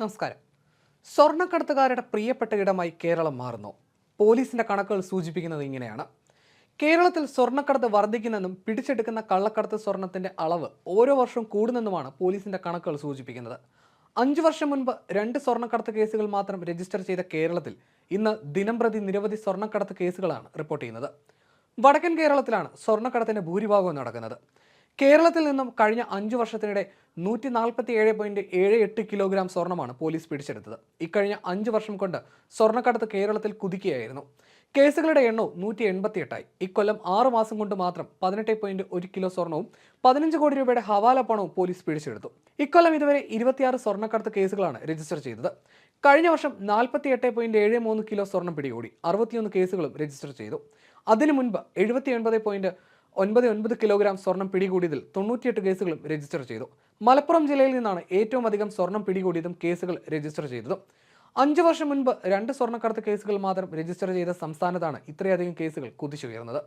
നമസ്കാരം. സ്വർണ്ണക്കടത്തുകാരുടെ പ്രിയപ്പെട്ട ഇടമായി കേരളം മാറുന്നു. പോലീസിന്റെ കണക്കുകൾ സൂചിപ്പിക്കുന്നത് ഇങ്ങനെയാണ്. കേരളത്തിൽ സ്വർണ്ണക്കടത്ത് വർദ്ധിക്കുന്നെന്നും പിടിച്ചെടുക്കുന്ന കള്ളക്കടത്ത് സ്വർണത്തിന്റെ അളവ് ഓരോ വർഷവും കൂടുന്നെന്നുമാണ് പോലീസിന്റെ കണക്കുകൾ സൂചിപ്പിക്കുന്നത്. 5 വർഷം മുൻപ് 2 സ്വർണ്ണക്കടത്ത് കേസുകൾ മാത്രം രജിസ്റ്റർ ചെയ്ത കേരളത്തിൽ ഇന്ന് ദിനംപ്രതി നിരവധി സ്വർണ്ണക്കടത്ത് കേസുകളാണ് റിപ്പോർട്ട് ചെയ്യുന്നത്. വടക്കൻ കേരളത്തിലാണ് സ്വർണ്ണക്കടത്തിന്റെ ഭൂരിഭാഗവും നടക്കുന്നത്. കേരളത്തിൽ നിന്നും കഴിഞ്ഞ 5 വർഷത്തിനിടെ 147.78 കിലോഗ്രാം സ്വർണ്ണമാണ് പോലീസ് പിടിച്ചെടുത്തത്. ഇക്കഴിഞ്ഞ 5 വർഷം കൊണ്ട് സ്വർണ്ണക്കടത്ത് കേരളത്തിൽ കുതിക്കുകയായിരുന്നു. കേസുകളുടെ എണ്ണവും 188ആയി. ഇക്കൊല്ലം 6 മാസം കൊണ്ട് മാത്രം 18.1 കിലോ സ്വർണവും 15 കോടി രൂപയുടെ ഹവാല പണവും പോലീസ് പിടിച്ചെടുത്തു. ഇക്കൊല്ലം ഇതുവരെ 26 സ്വർണ്ണക്കടത്ത് കേസുകളാണ് രജിസ്റ്റർ ചെയ്തത്. കഴിഞ്ഞ വർഷം 48.73 കിലോ സ്വർണം പിടികൂടി 61 കേസുകളും രജിസ്റ്റർ ചെയ്തു. അതിനു മുൻപ് 79.99 കിലോഗ്രാം സ്വർണം പിടികൂടിയതിൽ 98 കേസുകളും രജിസ്റ്റർ ചെയ്തു. മലപ്പുറം ജില്ലയിൽ നിന്നാണ് ഏറ്റവും അധികം സ്വർണം പിടികൂടിയതും കേസുകൾ രജിസ്റ്റർ ചെയ്തതും. 5 വർഷം മുൻപ് 2 സ്വർണ്ണക്കടത്ത് കേസുകൾ മാത്രം രജിസ്റ്റർ ചെയ്ത സംസ്ഥാനത്താണ് ഇത്രയധികം കേസുകൾ കുതിച്ചുയർന്നത്.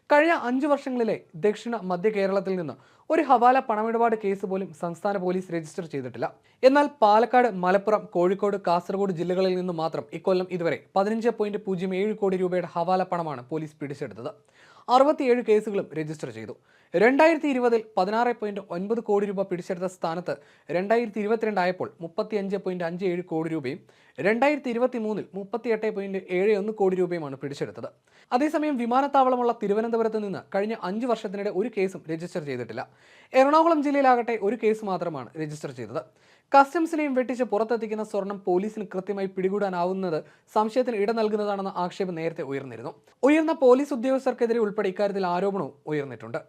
കഴിഞ്ഞ 5 വർഷങ്ങളിലെ ദക്ഷിണ മധ്യ കേരളത്തിൽ നിന്ന് ഒരു ഹവാല പണമിടപാട് കേസ് പോലും സംസ്ഥാന പോലീസ് രജിസ്റ്റർ ചെയ്തിട്ടില്ല. എന്നാൽ പാലക്കാട്, മലപ്പുറം, കോഴിക്കോട്, കാസർഗോഡ് ജില്ലകളിൽ നിന്ന് മാത്രം ഇക്കൊല്ലം ഇതുവരെ 15.07 കോടി രൂപയുടെ ഹവാല പണമാണ് പോലീസ് പിടിച്ചെടുത്തത്. 67 കേസുകളും രജിസ്റ്റർ ചെയ്തു. 2020 16.9 കോടി രൂപ പിടിച്ചെടുത്ത സ്ഥാനത്ത് 2022 ആയപ്പോൾ 35.57 കോടി രൂപയും 2023 38.71 കോടി രൂപയുമാണ് പിടിച്ചെടുത്തത്. അതേസമയം വിമാനത്താവളമുള്ള തിരുവനന്തപുരത്ത് നിന്ന് കഴിഞ്ഞ 5 വർഷത്തിനിടെ ഒരു കേസും രജിസ്റ്റർ ചെയ്തിട്ടില്ല. എറണാകുളം ജില്ലയിലാകട്ടെ ഒരു കേസ് മാത്രമാണ് രജിസ്റ്റർ ചെയ്തത്. കസ്റ്റംസിനെയും വെട്ടിച്ച് പുറത്തെത്തിക്കുന്ന സ്വർണം പോലീസിന് കൃത്യമായി പിടികൂടാനാവുന്നത് സംശയത്തിന് ഇട നൽകുന്നതാണെന്ന ആക്ഷേപം നേരത്തെ ഉയർന്നിരുന്നു. ഉയർന്ന പോലീസ് ഉദ്യോഗസ്ഥർക്കെതിരെ ഉൾപ്പെടെ ഇക്കാര്യത്തിൽ ആരോപണവും ഉയർന്നിട്ടുണ്ട്.